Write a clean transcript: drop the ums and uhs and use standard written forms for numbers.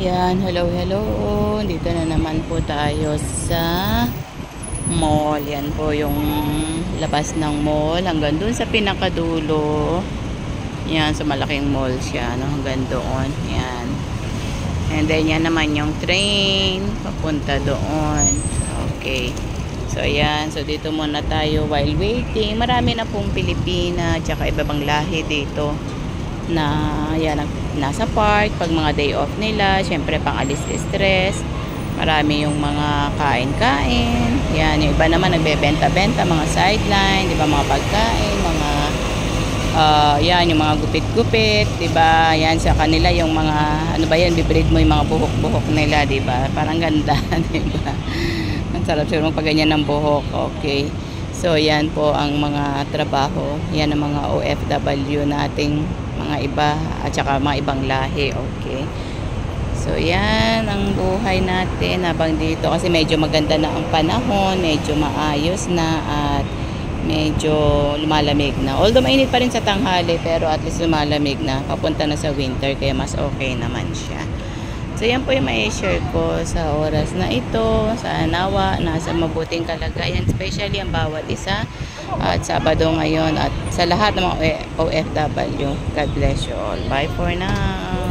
Yan, hello, hello. Dito na naman po tayo sa mall. Yan po yung labas ng mall. Hanggang dun sa pinakadulo. Yan, sa malaking mall siya. No? Hanggang doon. Yan. And then, yan naman yung train. Papunta doon. Okay. So, yan. So, dito muna tayo while waiting. Marami na pong Pilipina. Tsaka iba bang lahi dito. Na yan, nasa park pag mga day off nila, syempre pang alis stress, marami yung mga kain-kain, yan, yung iba naman nagbebenta-benta, mga sideline, di ba, mga pagkain, mga yan, yung mga gupit-gupit, di ba, yan sa kanila yung mga, ano ba yan, bibreed mo yung mga buhok-buhok nila, di ba, parang ganda, di ba, ang sarap siguro pag ganyan ng buhok. Okay, so yan po ang mga trabaho, yan ang mga OFW nating mga iba at saka mga ibang lahi. Okay, so yan ang buhay natin habang dito, kasi medyo maganda na ang panahon, medyo maayos na at medyo lumalamig na, although mainit pa rin sa tanghali pero at least lumalamig na, papunta na sa winter kaya mas okay naman siya. So yan po yung mai-share ko sa oras na ito. Sa nawa, nasa mabuting kalagayan, especially ang bawat isa. At Sabado ngayon at sa lahat ng mga OFW. God bless you all. Bye for now.